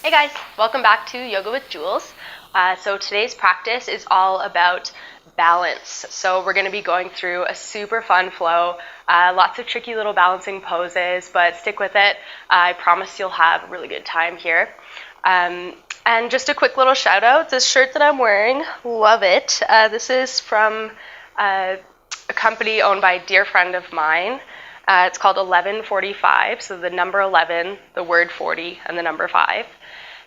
Hey guys, welcome back to Yoga with Jules. So today's practice is all about balance. So we're going to be going through a super fun flow, lots of tricky little balancing poses, but stick with it. I promise you'll have a really good time here. And just a quick little shout out, this shirt that I'm wearing, love it. This is from a company owned by a dear friend of mine. It's called 1145, so the number 11, the word 40, and the number 5.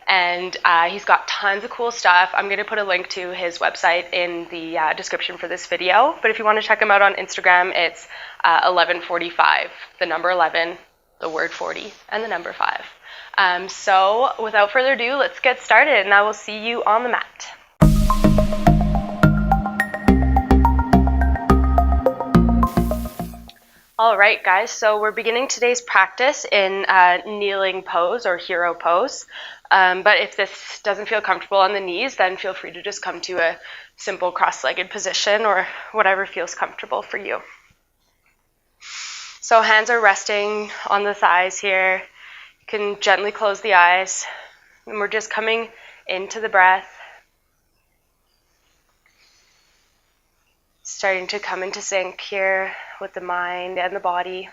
And he's got tons of cool stuff. I'm going to put a link to his website in the description for this video. But if you want to check him out on Instagram, it's 1145, the number 11, the word 40, and the number 5. So without further ado, let's get started, and I will see you on the mat. All right, guys, so we're beginning today's practice in kneeling pose or hero pose. But if this doesn't feel comfortable on the knees, then feel free to just come to a simple cross-legged position or whatever feels comfortable for you. So hands are resting on the thighs here. You can gently close the eyes. And we're just coming into the breath. Starting to come into sync here with the mind and the body.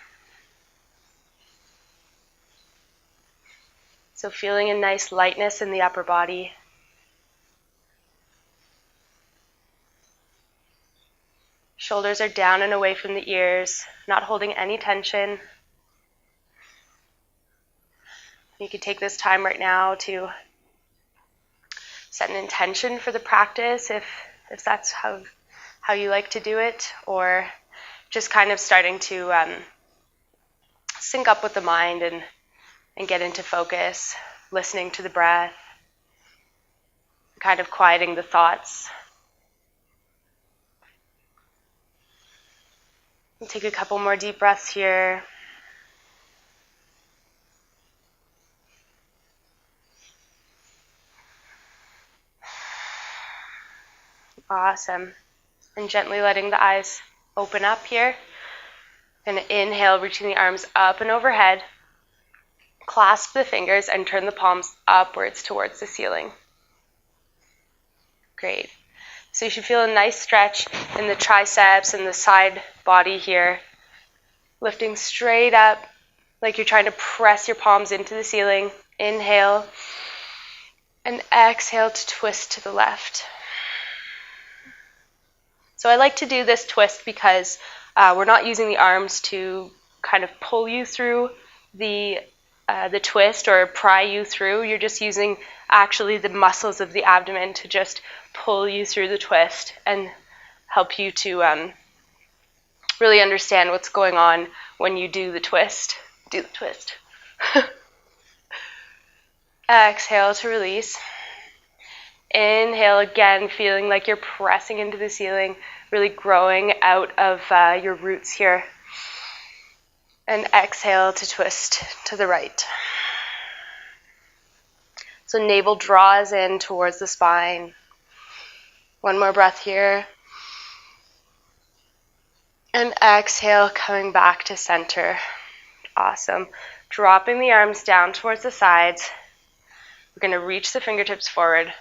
So feeling a nice lightness in the upper body. Shoulders are down and away from the ears, not holding any tension. You can take this time right now to set an intention for the practice if that's how you like to do it, or just kind of starting to sync up with the mind and get into focus, listening to the breath, kind of quieting the thoughts. We'll take a couple more deep breaths here. Awesome. And gently letting the eyes open up here. And inhale, reaching the arms up and overhead. Clasp the fingers and turn the palms upwards towards the ceiling. Great. So you should feel a nice stretch in the triceps and the side body here. Lifting straight up like you're trying to press your palms into the ceiling. Inhale. And exhale to twist to the left. So I like to do this twist because we're not using the arms to kind of pull you through the twist or pry you through. You're just using actually the muscles of the abdomen to just pull you through the twist and help you to really understand what's going on when you do the twist. Do the twist. Exhale to release. Inhale again, feeling like you're pressing into the ceiling, really growing out of your roots here. And exhale to twist to the right. So navel draws in towards the spine. One more breath here. And exhale, coming back to center. Awesome. Dropping the arms down towards the sides. We're going to reach the fingertips forward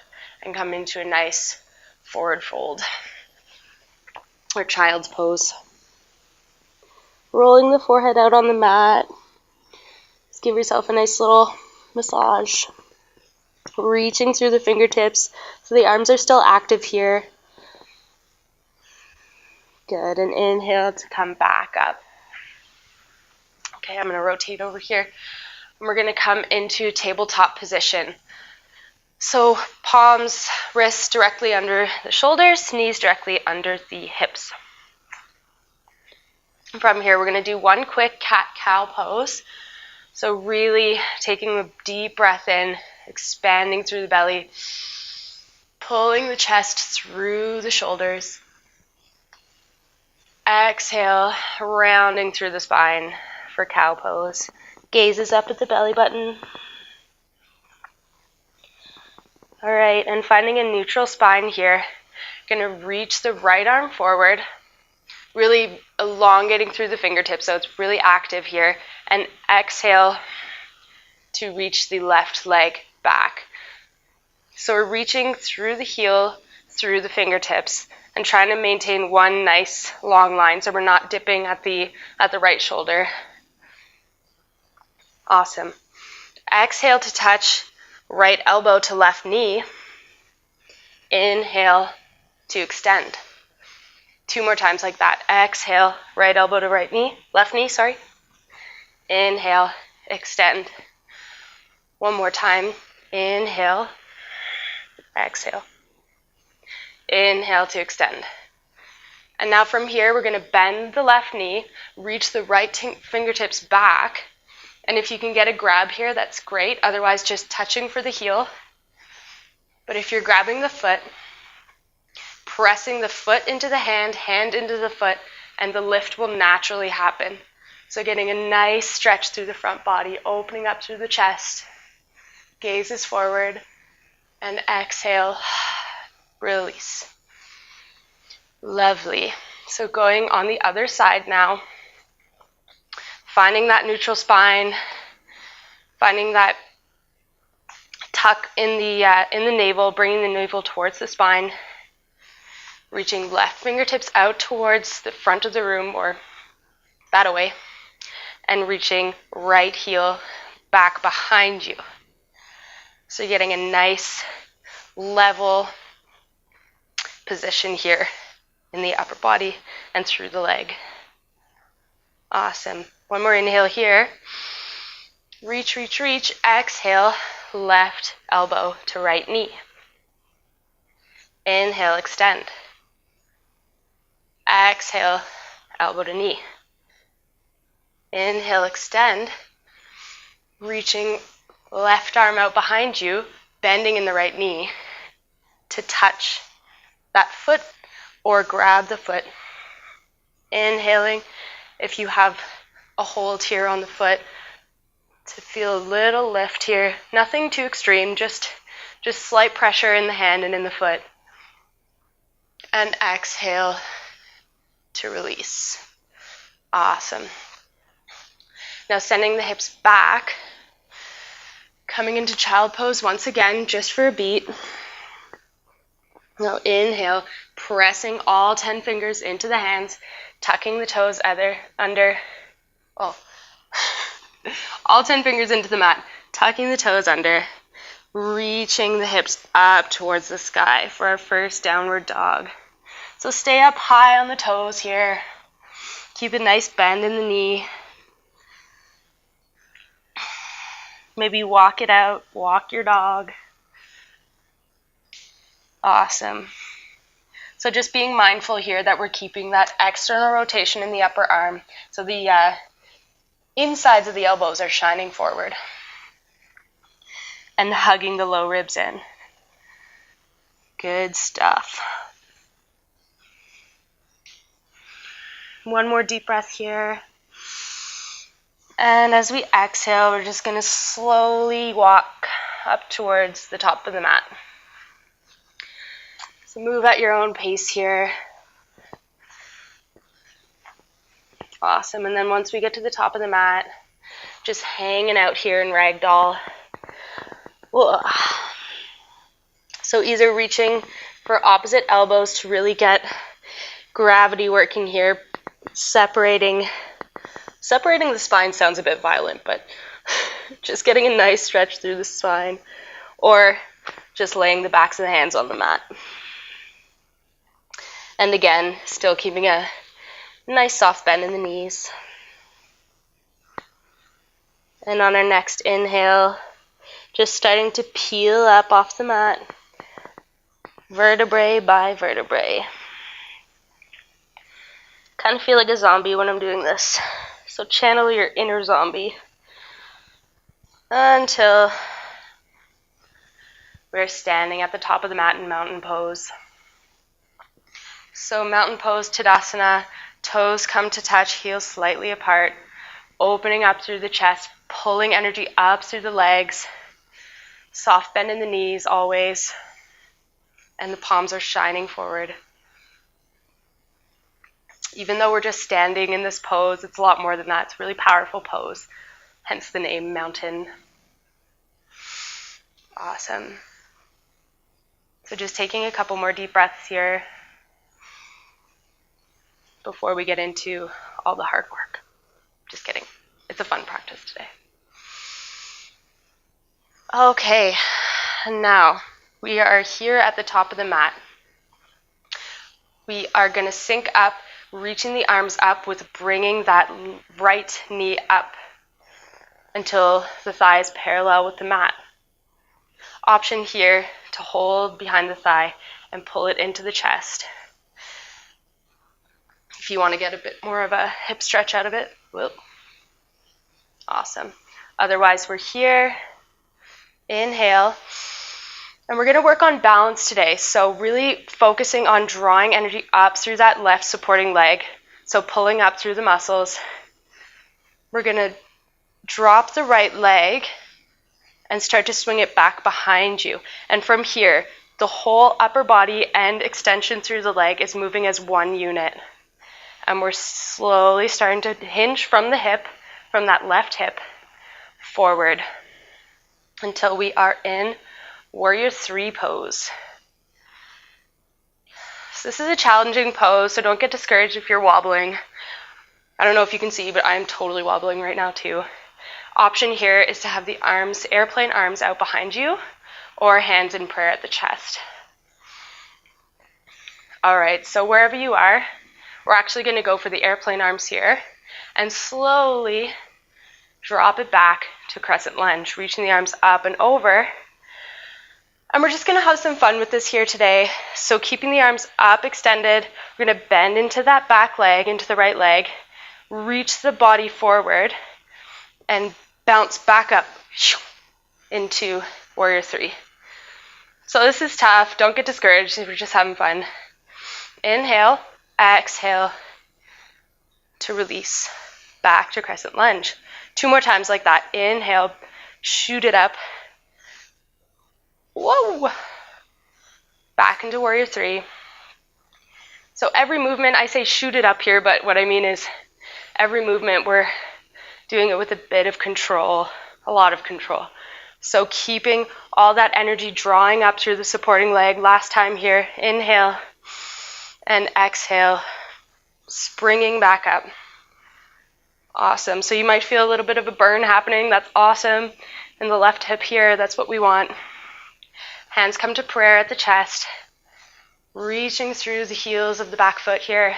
and come into a nice forward fold or child's pose. Rolling the forehead out on the mat. Just give yourself a nice little massage. Reaching through the fingertips so the arms are still active here. Good, and inhale to come back up. Okay, I'm going to rotate over here. And we're going to come into tabletop position. So palms, wrists directly under the shoulders, knees directly under the hips. From here, we're going to do one quick cat-cow pose. So really taking a deep breath in, expanding through the belly, pulling the chest through the shoulders. Exhale, rounding through the spine for cow pose. Gazes up at the belly button. All right, and finding a neutral spine here. Going to reach the right arm forward, really elongating through the fingertips, so it's really active here. And exhale to reach the left leg back. So we're reaching through the heel, through the fingertips, and trying to maintain one nice long line so we're not dipping at the right shoulder. Awesome. Exhale to touch right elbow to left knee. Inhale to extend. 2 more times like that. Exhale, right elbow to right knee, left knee, sorry. Inhale, extend. 1 more time. Inhale, exhale. Inhale to extend. And now from here, we're going to bend the left knee, reach the right fingertips back. And if you can get a grab here, that's great. Otherwise, just touching for the heel. But if you're grabbing the foot, pressing the foot into the hand into the foot, and the lift will naturally happen. So getting a nice stretch through the front body, opening up through the chest. Gaze is forward, and exhale, release. Lovely. So going on the other side now, finding that neutral spine, finding that tuck in the navel, bringing the navel towards the spine, reaching left fingertips out towards the front of the room or that away, and reaching right heel back behind you. So you're getting a nice level position here in the upper body and through the leg. Awesome. 1 more inhale here. Reach, reach, reach. Exhale, left elbow to right knee. Inhale, extend. Exhale, elbow to knee. Inhale, extend. Reaching left arm out behind you, bending in the right knee to touch that foot or grab the foot. Inhaling, if you have a hold here on the foot, to feel a little lift here. Nothing too extreme, just slight pressure in the hand and in the foot. And exhale to release. Awesome. Now sending the hips back, coming into child pose once again, just for a beat. Now inhale, pressing all 10 fingers into the hands, tucking the toes under, all 10 fingers into the mat, tucking the toes under, reaching the hips up towards the sky for our first downward dog. So stay up high on the toes here. Keep a nice bend in the knee. Maybe walk it out, walk your dog. Awesome. So just being mindful here that we're keeping that external rotation in the upper arm. So the insides of the elbows are shining forward and hugging the low ribs in. Good stuff. 1 more deep breath here. And as we exhale, we're just going to slowly walk up towards the top of the mat. So move at your own pace here. Awesome. And then once we get to the top of the mat, just hanging out here in ragdoll. Whoa. So either reaching for opposite elbows to really get gravity working here, separating the spine sounds a bit violent, but just getting a nice stretch through the spine, or just laying the backs of the hands on the mat. And again, still keeping a nice soft bend in the knees. And on our next inhale, just starting to peel up off the mat, vertebrae by vertebrae. Kind of feel like a zombie when I'm doing this. So channel your inner zombie until we're standing at the top of the mat in mountain pose. So mountain pose, Tadasana, toes come to touch, heels slightly apart, opening up through the chest, pulling energy up through the legs, soft bend in the knees always, and the palms are shining forward. Even though we're just standing in this pose, it's a lot more than that. It's a really powerful pose, hence the name mountain. Awesome. So just taking a couple more deep breaths here before we get into all the hard work. Just kidding. It's a fun practice today. Okay, now we are here at the top of the mat. We are going to sync up, reaching the arms up with bringing that right knee up until the thigh is parallel with the mat. Option here to hold behind the thigh and pull it into the chest. If you want to get a bit more of a hip stretch out of it, whoop. Awesome. Otherwise, we're here. Inhale. And we're going to work on balance today. So really focusing on drawing energy up through that left supporting leg. So pulling up through the muscles. We're going to drop the right leg and start to swing it back behind you. And from here, the whole upper body and extension through the leg is moving as one unit. And we're slowly starting to hinge from the hip, from that left hip, forward until we are in Warrior 3 pose. So this is a challenging pose, so don't get discouraged if you're wobbling. I don't know if you can see, but I'm totally wobbling right now too. Option here is to have the arms, airplane arms out behind you, or hands in prayer at the chest. All right, so wherever you are, we're actually going to go for the airplane arms here, and slowly drop it back to crescent lunge, reaching the arms up and over. And we're just going to have some fun with this here today. So keeping the arms up, extended, we're going to bend into that back leg, into the right leg, reach the body forward, and bounce back up into Warrior 3. So this is tough. Don't get discouraged. We're just having fun. Inhale, exhale to release back to crescent lunge. 2 more times like that. Inhale, shoot it up. Whoa! Back into Warrior 3. So every movement, I say shoot it up here, but what I mean is every movement we're doing it with a bit of control, a lot of control. So keeping all that energy drawing up through the supporting leg. Last time here, inhale and exhale, springing back up. Awesome. So you might feel a little bit of a burn happening. That's awesome. In the left hip here, that's what we want. Hands come to prayer at the chest, reaching through the heels of the back foot here.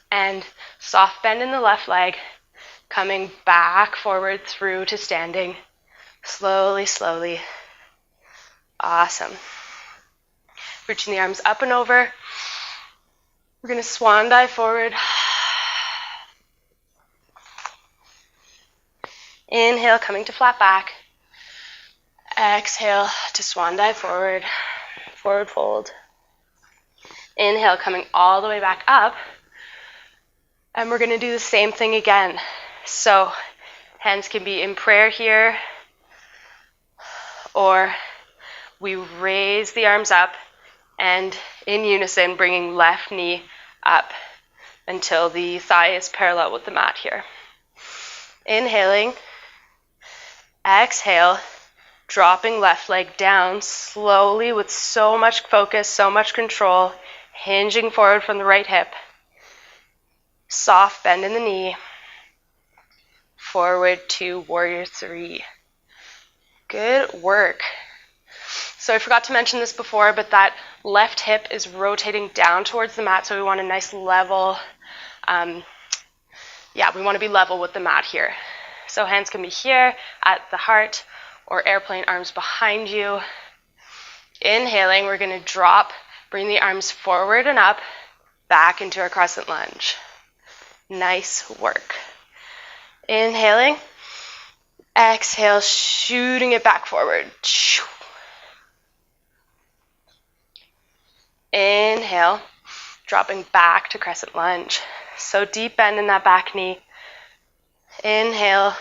And soft bend in the left leg, coming back forward through to standing. Slowly, slowly. Awesome. Reaching the arms up and over. We're going to swan dive forward. Inhale, coming to flat back. Exhale to swan dive forward, forward fold. Inhale, coming all the way back up. And we're going to do the same thing again. So hands can be in prayer here, or we raise the arms up and in unison bringing left knee up until the thigh is parallel with the mat here. Inhaling, exhale, dropping left leg down slowly with so much focus, so much control, hinging forward from the right hip. Soft bend in the knee. Forward to Warrior 3. Good work. So I forgot to mention this before, but that left hip is rotating down towards the mat, so we want a nice level, we want to be level with the mat here. So hands can be here at the heart or airplane arms behind you. Inhaling, we're going to drop, bring the arms forward and up, back into our crescent lunge. Nice work. Inhaling, exhale, shooting it back forward. Inhale, dropping back to crescent lunge. So deep bend in that back knee. Inhale,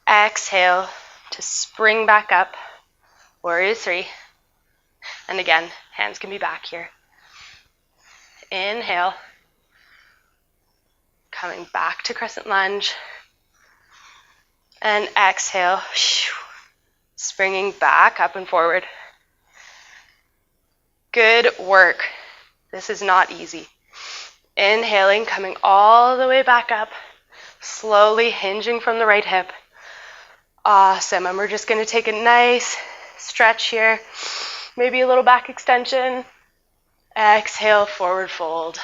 exhale to spring back up. Warrior 3. And again, hands can be back here. Inhale, coming back to crescent lunge. And exhale, bringing back up and forward. Good work. This is not easy. Inhaling, coming all the way back up, slowly hinging from the right hip. Awesome. And we're just going to take a nice stretch here, maybe a little back extension. Exhale, forward fold.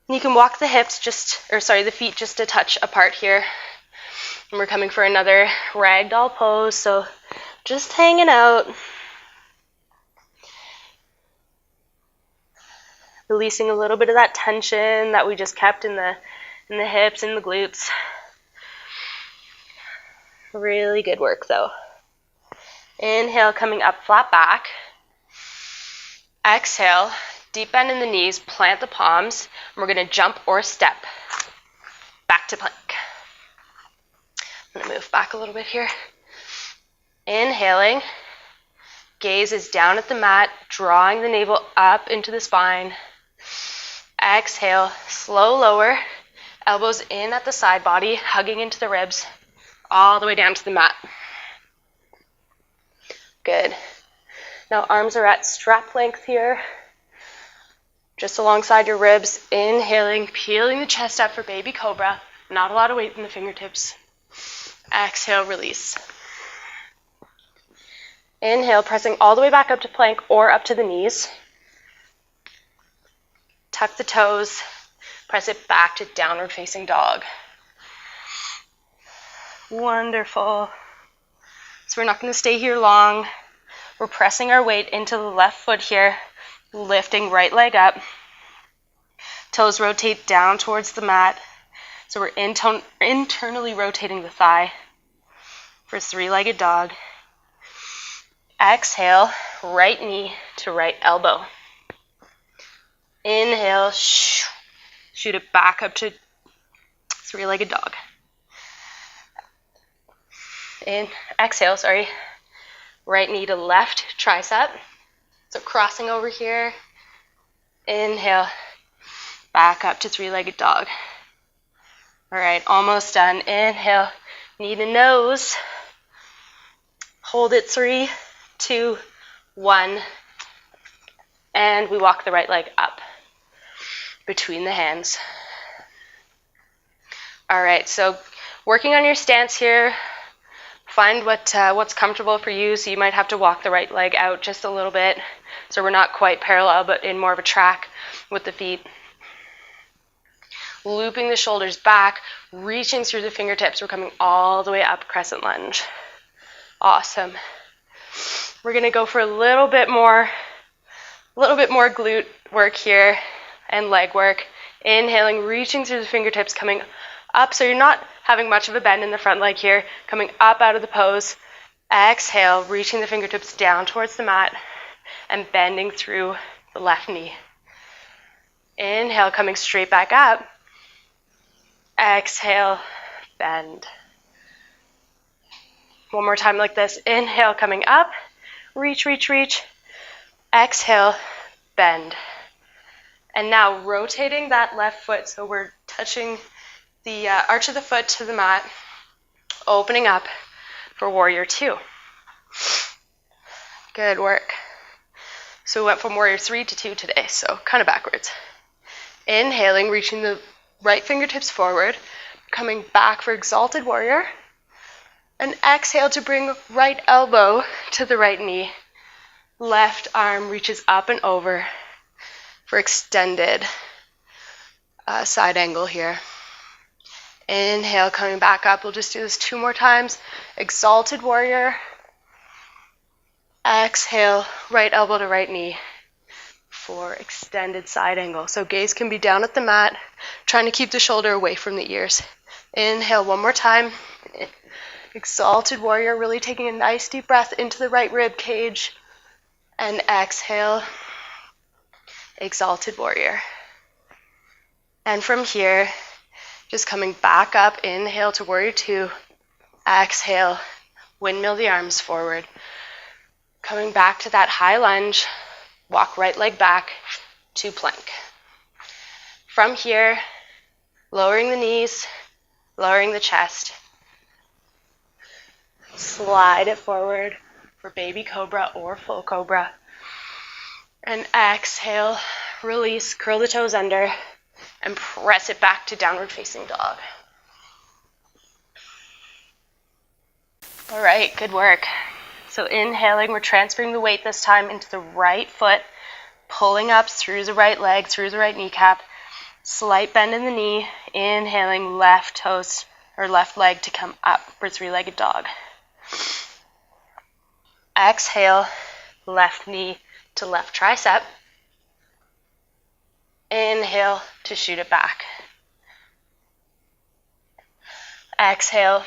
You can walk the the feet just a touch apart here. And we're coming for another ragdoll pose, so just hanging out. Releasing a little bit of that tension that we just kept in the hips and the glutes. Really good work though. Inhale, coming up, flat back. Exhale, deep bend in the knees, plant the palms. And we're going to jump or step back to plank. I'm going to move back a little bit here. Inhaling, gaze is down at the mat, drawing the navel up into the spine. Exhale, slow lower, elbows in at the side body, hugging into the ribs, all the way down to the mat. Good. Now arms are at strap length here, just alongside your ribs. Inhaling, peeling the chest up for baby cobra. Not a lot of weight in the fingertips. Exhale, release. Inhale, pressing all the way back up to plank or up to the knees. Tuck the toes, press it back to downward facing dog. Wonderful. So we're not going to stay here long. We're pressing our weight into the left foot here, lifting right leg up. Toes rotate down towards the mat. So we're internally rotating the thigh for three-legged dog. Exhale, right knee to right elbow. Inhale, shoot it back up to three-legged dog. Exhale, right knee to left tricep. So crossing over here. Inhale, back up to three-legged dog. All right, almost done. Inhale, knee to nose. Hold it, 3, 2, 1. And we walk the right leg up between the hands. All right, so working on your stance here. Find what's comfortable for you. So you might have to walk the right leg out just a little bit. So we're not quite parallel, but in more of a track with the feet. Looping the shoulders back, reaching through the fingertips. We're coming all the way up, crescent lunge. Awesome. We're going to go for a little bit more glute work here and leg work. Inhaling, reaching through the fingertips, coming up. So you're not having much of a bend in the front leg here. Coming up out of the pose. Exhale, reaching the fingertips down towards the mat and bending through the left knee. Inhale, coming straight back up. Exhale, bend. One more time like this. Inhale, coming up. Reach, reach, reach. Exhale, bend. And now rotating that left foot, so we're touching the arch of the foot to the mat, opening up for warrior 2. Good work. So we went from warrior 3 to 2 today, so kind of backwards. Inhaling, reaching the right fingertips forward, coming back for exalted warrior. And exhale to bring right elbow to the right knee. Left arm reaches up and over for extended side angle here. Inhale, coming back up. We'll just do this 2 more times. Exalted warrior. Exhale, right elbow to right knee for extended side angle. So gaze can be down at the mat, trying to keep the shoulder away from the ears. Inhale, one more time. Exalted warrior, really taking a nice deep breath into the right rib cage. And exhale, exalted warrior. And from here, just coming back up, inhale to warrior 2. Exhale, windmill the arms forward. Coming back to that high lunge, walk right leg back to plank. From here, lowering the knees, lowering the chest. Slide it forward for baby cobra or full cobra. And exhale, release, curl the toes under, and press it back to downward facing dog. All right, good work. So inhaling, we're transferring the weight this time into the right foot, pulling up through the right leg, through the right kneecap. Slight bend in the knee, inhaling left toes or left leg to come up for three-legged dog. Exhale, left knee to left tricep. Inhale to shoot it back. Exhale,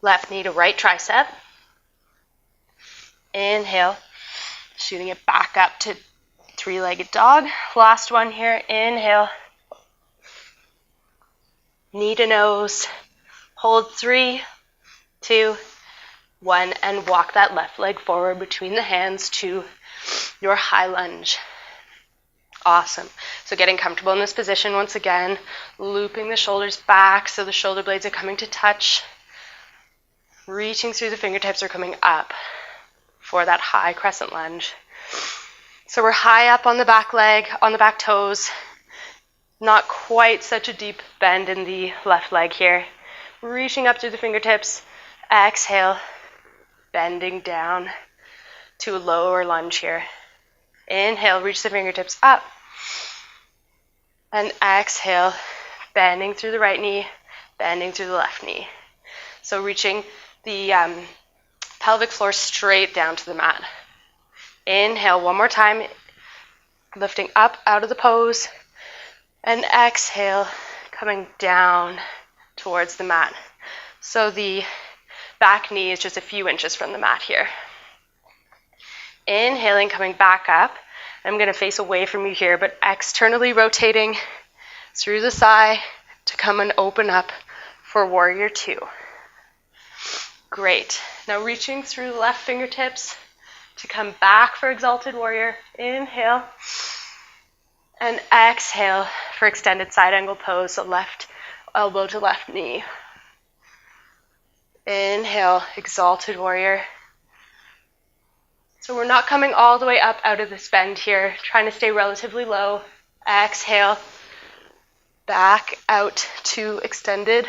left knee to right tricep. Inhale, shooting it back up to three-legged dog. Last one here, inhale. Knee to nose, hold 3, 2, 1, and walk that left leg forward between the hands to your high lunge. Awesome. So getting comfortable in this position once again, looping the shoulders back so the shoulder blades are coming to touch, reaching through the fingertips or coming up for that high crescent lunge. So we're high up on the back leg, on the back toes, not quite such a deep bend in the left leg here. Reaching up through the fingertips, exhale, bending down to a lower lunge here. Inhale, reach the fingertips up. And exhale, bending through the right knee, bending through the left knee. So reaching the pelvic floor straight down to the mat. Inhale, one more time, lifting up out of the pose. And exhale, coming down towards the mat. So the back knee is just a few inches from the mat here. Inhaling, coming back up. I'm going to face away from you here, but externally rotating through the thigh to come and open up for warrior 2. Great. Now reaching through the left fingertips to come back for exalted warrior. Inhale. And exhale for extended side angle pose, so left elbow to left knee. Inhale, exalted warrior. So we're not coming all the way up out of this bend here, trying to stay relatively low. Exhale, back out to extended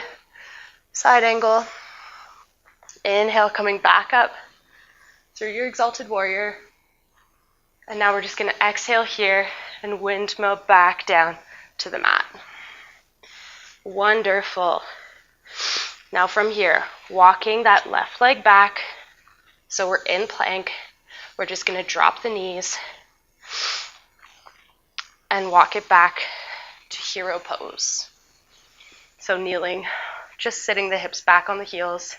side angle. Inhale, coming back up through your exalted warrior. And now we're just going to exhale here and windmill back down to the mat. Wonderful. Now from here, walking that left leg back. So we're in plank. We're just going to drop the knees and walk it back to hero pose. So kneeling, just sitting the hips back on the heels.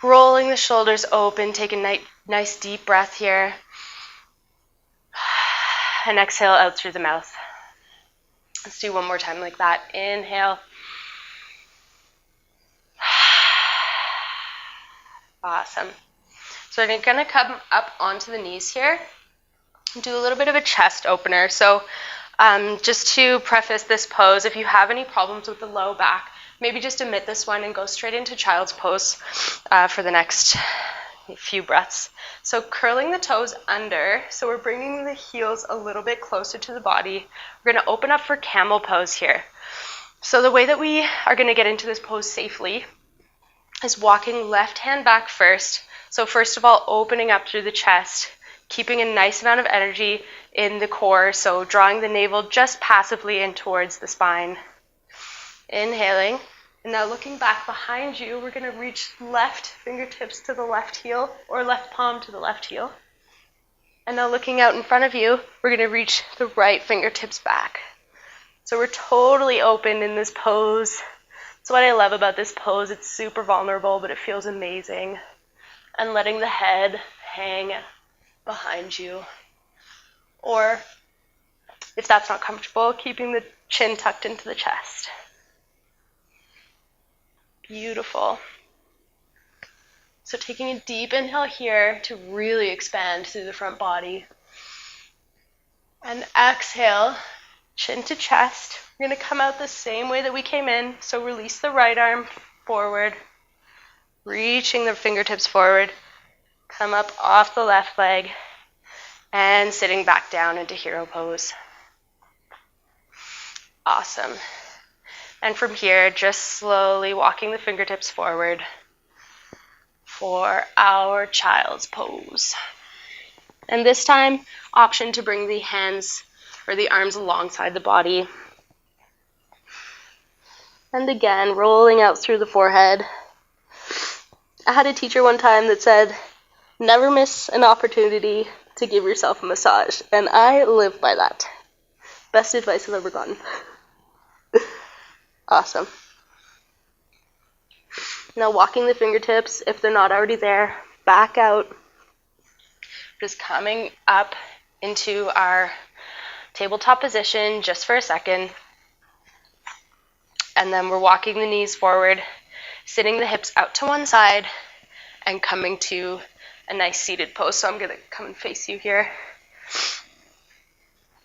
Rolling the shoulders open, take a nice deep breath here. And exhale out through the mouth. Let's do one more time like that. Inhale. Awesome. So we're going to come up onto the knees here and do a little bit of a chest opener. So just to preface this pose, if you have any problems with the low back, maybe just omit this one and go straight into child's pose for the next few breaths. So curling the toes under, so we're bringing the heels a little bit closer to the body. We're going to open up for camel pose here. So the way that we are going to get into this pose safely is walking left hand back first. So first of all, opening up through the chest, keeping a nice amount of energy in the core, so drawing the navel just passively in towards the spine. Inhaling. And now looking back behind you, we're going to reach left fingertips to the left heel or left palm to the left heel. And now looking out in front of you, we're going to reach the right fingertips back. So we're totally open in this pose. That's what I love about this pose. It's super vulnerable, but it feels amazing. And letting the head hang behind you. Or if that's not comfortable, keeping the chin tucked into the chest. Beautiful. So taking a deep inhale here to really expand through the front body. And exhale, chin to chest. We're going to come out the same way that we came in. So release the right arm forward. Reaching the fingertips forward, come up off the left leg, and sitting back down into hero pose. Awesome. And from here, just slowly walking the fingertips forward for our child's pose. And this time, option to bring the hands or the arms alongside the body. And again, rolling out through the forehead. I had a teacher one time that said, never miss an opportunity to give yourself a massage. And I live by that. Best advice I've ever gotten. Awesome. Now walking the fingertips, if they're not already there, back out. Just coming up into our tabletop position just for a second. And then we're walking the knees forward, sitting the hips out to one side, and coming to a nice seated pose. So I'm going to come and face you here.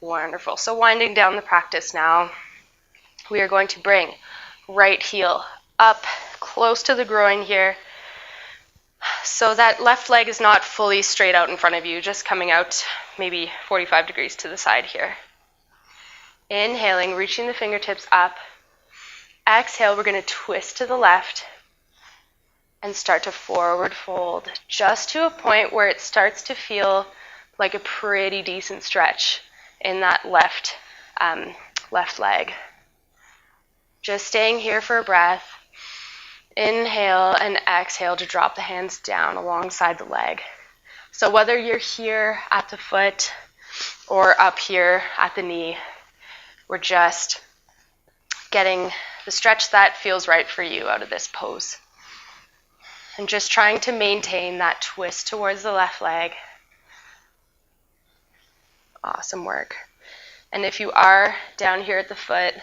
Wonderful. So winding down the practice now, we are going to bring right heel up close to the groin here. So that left leg is not fully straight out in front of you, just coming out maybe 45 degrees to the side here. Inhaling, reaching the fingertips up. Exhale, we're going to twist to the left and start to forward fold, just to a point where it starts to feel like a pretty decent stretch in that left leg. Just staying here for a breath. Inhale and exhale to drop the hands down alongside the leg. So whether you're here at the foot or up here at the knee, we're just getting the stretch that feels right for you out of this pose. And just trying to maintain that twist towards the left leg. Awesome work. And if you are down here at the foot,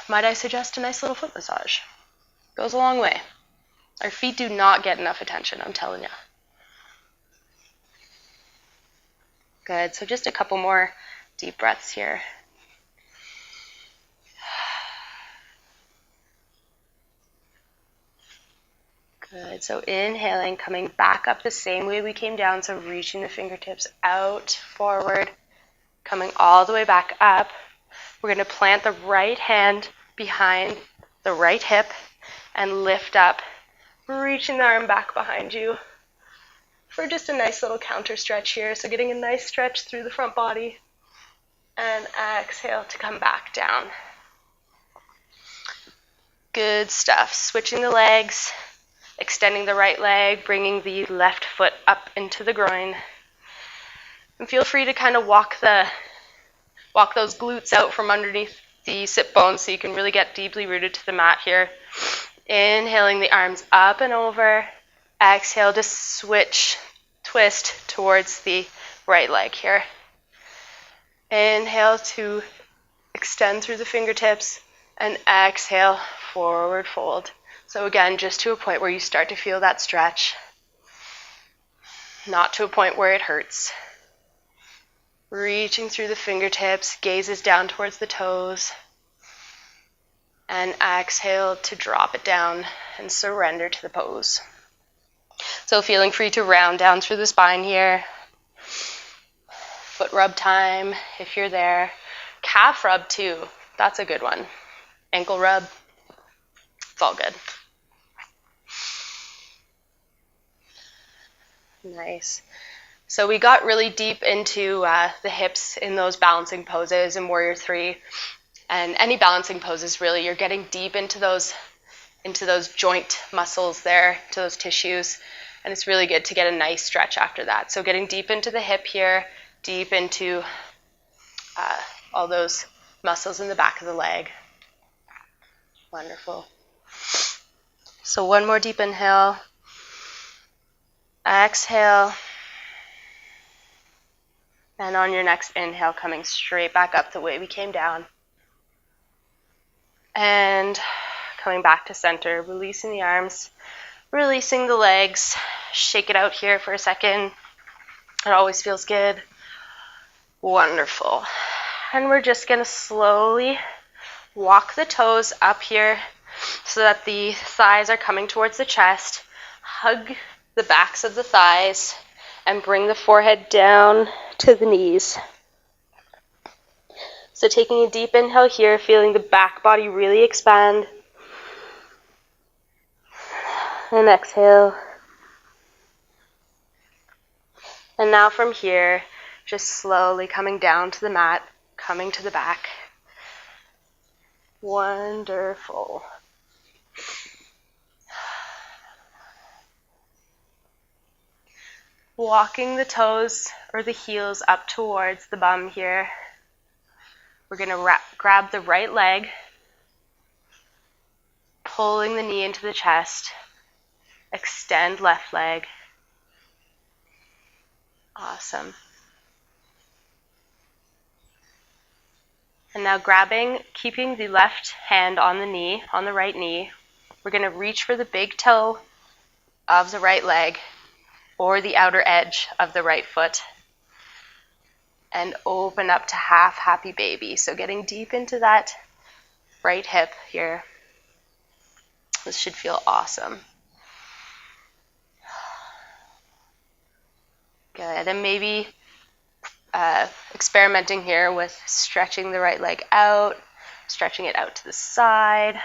might I suggest a nice little foot massage? Goes a long way. Our feet do not get enough attention, I'm telling you. Good, so just a couple more deep breaths here. Good, so inhaling, coming back up the same way we came down, so reaching the fingertips out, forward, coming all the way back up. We're going to plant the right hand behind the right hip and lift up, reaching the arm back behind you for just a nice little counter stretch here. So getting a nice stretch through the front body, and exhale to come back down. Good stuff. Switching the legs, extending the right leg, bringing the left foot up into the groin. And feel free to kind of walk those glutes out from underneath the sit bones so you can really get deeply rooted to the mat here. Inhaling the arms up and over. Exhale to twist towards the right leg here. Inhale to extend through the fingertips, and exhale, forward fold. So again, just to a point where you start to feel that stretch, not to a point where it hurts. Reaching through the fingertips, gazes down towards the toes, and exhale to drop it down and surrender to the pose. So feeling free to round down through the spine here. Foot rub time if you're there. Calf rub too, that's a good one. Ankle rub, it's all good. Nice. So we got really deep into the hips in those balancing poses in Warrior 3. And any balancing poses, really, you're getting deep into those joint muscles there, to those tissues. And it's really good to get a nice stretch after that. So getting deep into the hip here, deep into all those muscles in the back of the leg. Wonderful. So one more deep inhale. Exhale. And on your next inhale, coming straight back up the way we came down. And coming back to center, releasing the arms, releasing the legs. Shake it out here for a second. It always feels good. Wonderful. And we're just going to slowly walk the toes up here so that the thighs are coming towards the chest. Hug the backs of the thighs and bring the forehead down to the knees. So taking a deep inhale here, feeling the back body really expand. And exhale. And now from here, just slowly coming down to the mat, coming to the back. Wonderful. Walking the toes or the heels up towards the bum here. We're going to grab the right leg, pulling the knee into the chest. Extend left leg. Awesome. And now keeping the left hand on the knee, on the right knee, we're going to reach for the big toe of the right leg or the outer edge of the right foot and open up to half happy baby. So getting deep into that right hip here. This should feel awesome. Good. And maybe experimenting here with stretching the right leg out, stretching it out to the side,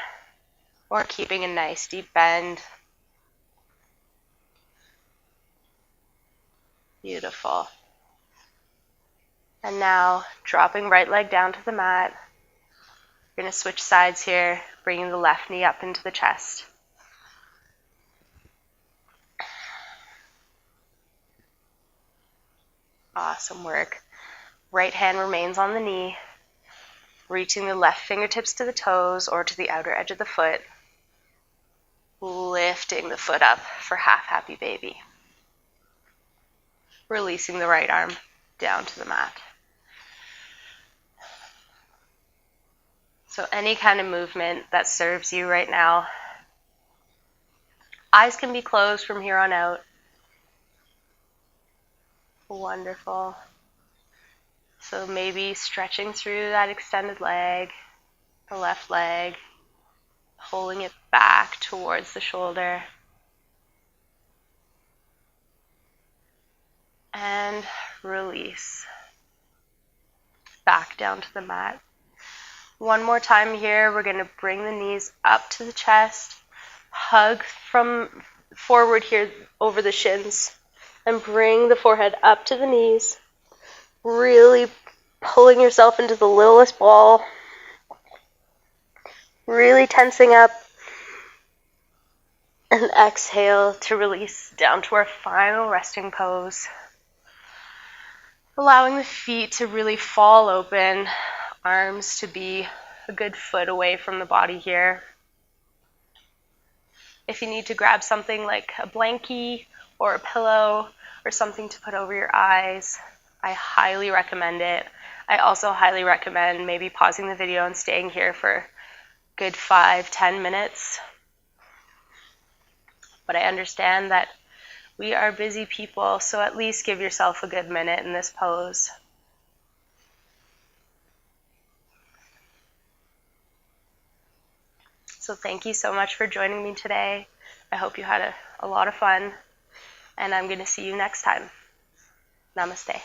or keeping a nice deep bend. Beautiful. And now dropping right leg down to the mat. We're going to switch sides here, bringing the left knee up into the chest. Awesome work. Right hand remains on the knee, reaching the left fingertips to the toes or to the outer edge of the foot, lifting the foot up for half happy baby. Releasing the right arm down to the mat. So any kind of movement that serves you right now. Eyes can be closed from here on out. Wonderful. So maybe stretching through that extended leg, the left leg, pulling it back towards the shoulder. And release. Back down to the mat. One more time here, we're going to bring the knees up to the chest, hug from forward here over the shins, and bring the forehead up to the knees, really pulling yourself into the littlest ball, really tensing up, and exhale to release down to our final resting pose. Allowing the feet to really fall open, arms to be a good foot away from the body here. If you need to grab something like a blankie or a pillow or something to put over your eyes, I highly recommend it. I also highly recommend maybe pausing the video and staying here for a good 5-10 minutes. But I understand that we are busy people, so at least give yourself a good minute in this pose. So thank you so much for joining me today. I hope you had a lot of fun, and I'm going to see you next time. Namaste.